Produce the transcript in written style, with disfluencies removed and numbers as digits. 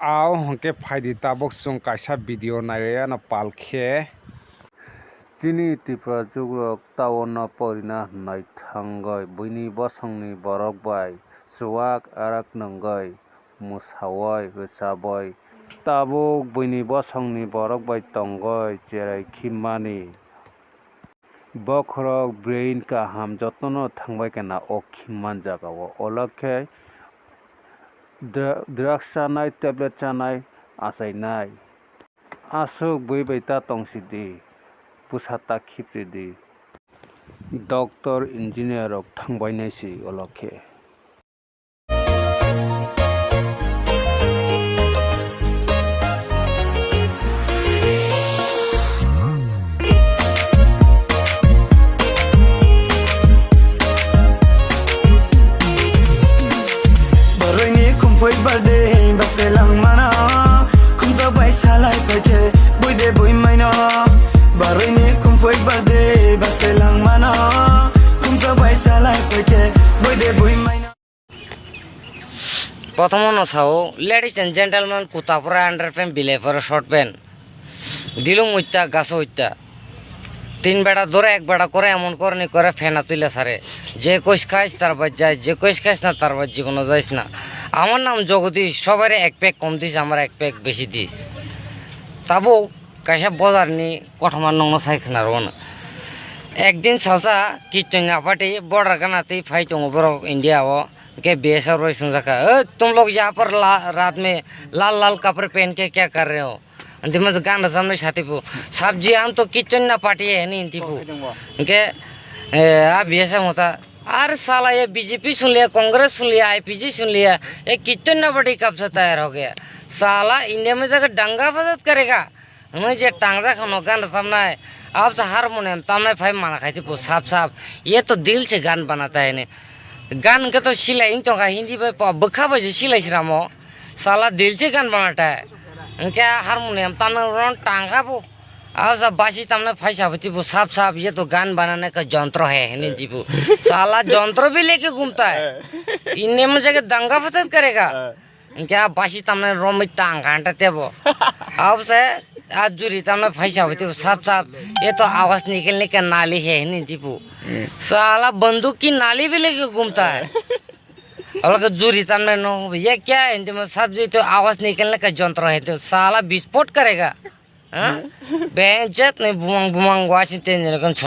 Aw hongke phaidi tabok chung kaisa video naire no palkhe chini tipra jugrok tawon porina hnai thangai buini bosongni borok bai suwak arak nanggai musawai rwchaboi tabuk buini bosongni borok bai tonggoi cherai khimani bokhorok brain kaham jotno thangbai kana o khimman jagao olakhe drugs chanai tablet chanai achainai asuk buibaita tongsidi pusata khipridi doctor engineer rok thangbai naisi olakhe Foi birthday baselang mana kumza bai salai pake boy de boy maina baroi ne kum foi birthday baselang mana kumza bai salai pake boy de boy maina প্রথম নছাও ladies and gentleman কুতাপুরা underpant বিলেফার short pant দিলুম উইতা গাছ উইতা তিন বেড়া ধরে এক বেড়া করে এমন করনি করে ফেনা তুলে সারে যে কোষ খাইস তার বাদ যায় যে কোষ খাইস না তার বাদ জীবনও যাইস না আমার নাম জগদীশ সবারই এক প্যাক কম দিস আমার এক প্যাক বেশি দিস তাবো কাইসা বজার নি কঠমার নং সাইখানার না একদিন সালসা কিচন आपाटी बॉर्डर का नाते फाइट होंगे बरो इंडिया वो के बेस और रोई सुन सका तुम लोग यहाँ पर रात में लाल लाल कपड़े पहन के क्या कर रहे हो अंतिम गाना सामने छाती पो सब्जी हम तो किचन ना पार्टी है नहीं इंती पो के आप ऐसा होता अरे साला ये बीजेपी सुन लिया कांग्रेस सुन लिया आईपीजी सुन लिया ये किचन ना पार्टी कब से तैयार हो गया साला इंडिया में जाकर दंगा फसाद करेगा मुझे टांगजा खानो गाना सामना है अब तो हारमोनियम तमने फाइव माना खाई थी साफ साफ ये तो दिल से गान बनाता है ने गान के तो सिलाई तो का हिंदी पे बखा बजे सिलाई श्रामो साला दिल से गान बनाता है क्या हारमोनियम तमने रोन टांगा वो अब सब बासी तमने फाइव साफ थी साफ साफ ये तो गान बनाने का जंत्र है हिंदी वो साला जंत्र भी लेके घूमता है इंडिया में जाके दंगा फसाद करेगा क्या बासी तमने रोम में टांग घंटे वो अब से आज जुरी तमने फैसा होती साफ साफ ये तो आवाज निकलने का नाली है नहीं दीपू साला बंदूक की नाली भी लेके घूमता है और जुरी तमने नो ये क्या है सब्जी तो आवाज निकलने का यंत्र है तो साला विस्फोट करेगा बेंचत नहीं बुमंग बुमंग वाशिंगटन